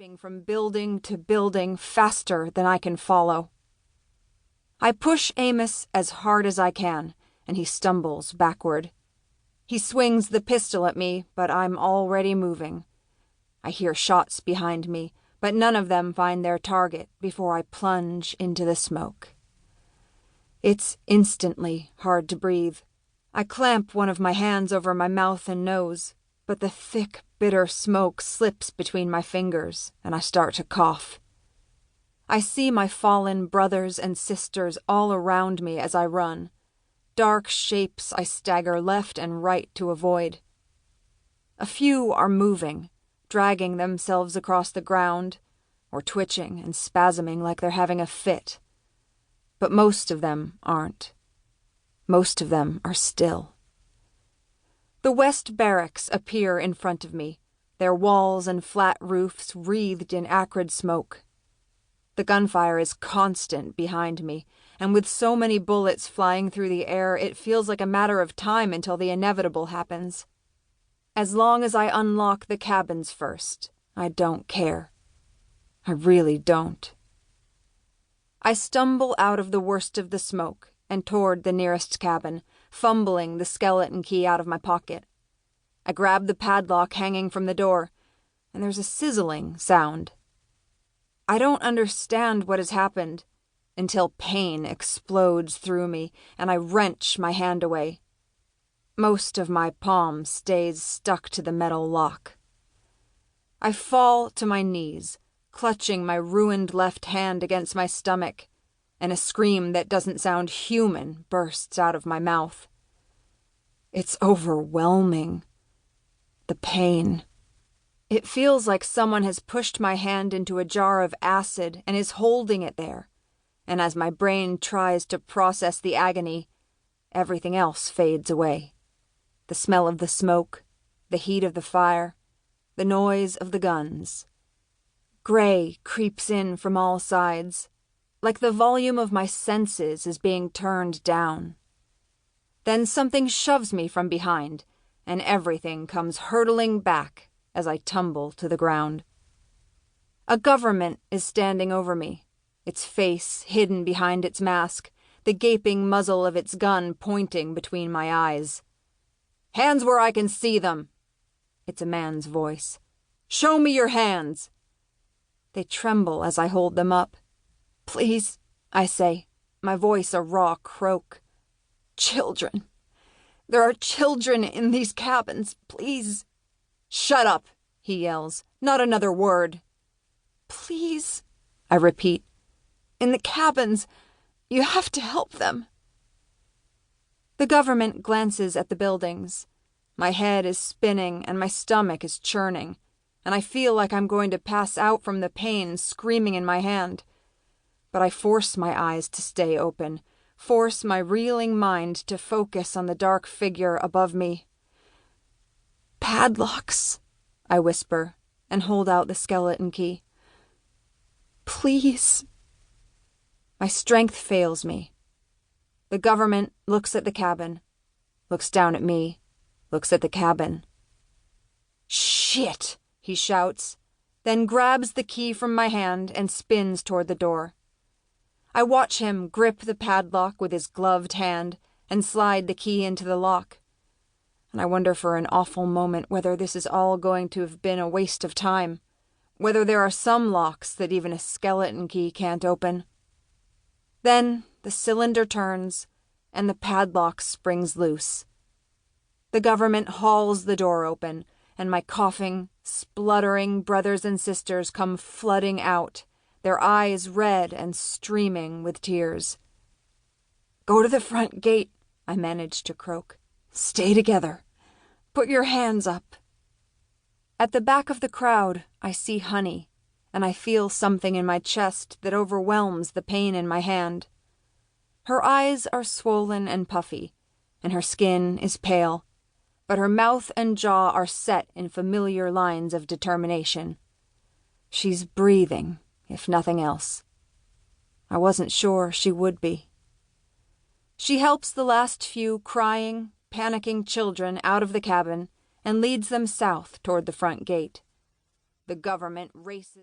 leaping from building to building faster than I can follow. I push Amos as hard as I can, and he stumbles backward. He swings the pistol at me, but I'm already moving. I hear shots behind me, but none of them find their target before I plunge into the smoke. It's instantly hard to breathe. I clamp one of my hands over my mouth and nose, but the thick, bitter smoke slips between my fingers, and I start to cough. I see my fallen brothers and sisters all around me as I run. Dark shapes I stagger left and right to avoid. A few are moving, dragging themselves across the ground, or twitching and spasming like they're having a fit. But most of them aren't. Most of them are still. The West Barracks appear in front of me, their walls and flat roofs wreathed in acrid smoke. The gunfire is constant behind me, and with so many bullets flying through the air, it feels like a matter of time until the inevitable happens. As long as I unlock the cabins first, I don't care. I really don't. I stumble out of the worst of the smoke and toward the nearest cabin, fumbling the skeleton key out of my pocket. I grab the padlock hanging from the door, and there's a sizzling sound. I don't understand what has happened until pain explodes through me and I wrench my hand away. Most of my palm stays stuck to the metal lock. I fall to my knees, clutching my ruined left hand against my stomach, and a scream that doesn't sound human bursts out of my mouth. It's overwhelming. The pain. It feels like someone has pushed my hand into a jar of acid and is holding it there, and as my brain tries to process the agony, everything else fades away. The smell of the smoke, the heat of the fire, the noise of the guns. Gray creeps in from all sides, like the volume of my senses is being turned down. Then something shoves me from behind, and everything comes hurtling back as I tumble to the ground. A government is standing over me, its face hidden behind its mask, the gaping muzzle of its gun pointing between my eyes. "Hands where I can see them!" It's a man's voice. "Show me your hands!" They tremble as I hold them up. "Please," I say, my voice a raw croak. "Children. There are children in these cabins. Please." "Shut up," he yells. "Not another word." "Please," I repeat. "In the cabins. You have to help them." The government glances at the buildings. My head is spinning and my stomach is churning, and I feel like I'm going to pass out from the pain screaming in my hand. But I force my eyes to stay open, force my reeling mind to focus on the dark figure above me. "Padlocks," I whisper, and hold out the skeleton key. "Please." My strength fails me. The government looks at the cabin, looks down at me, looks at the cabin. "Shit!" he shouts, then grabs the key from my hand and spins toward the door. I watch him grip the padlock with his gloved hand and slide the key into the lock. And I wonder for an awful moment whether this is all going to have been a waste of time, whether there are some locks that even a skeleton key can't open. Then the cylinder turns, and the padlock springs loose. The government hauls the door open, and my coughing, spluttering brothers and sisters come flooding out, their eyes red and streaming with tears. "Go to the front gate," I manage to croak. "Stay together. Put your hands up." At the back of the crowd, I see Honey, and I feel something in my chest that overwhelms the pain in my hand. Her eyes are swollen and puffy, and her skin is pale, but her mouth and jaw are set in familiar lines of determination. She's breathing, if nothing else. I wasn't sure she would be. She helps the last few crying, panicking children out of the cabin and leads them south toward the front gate. The government races.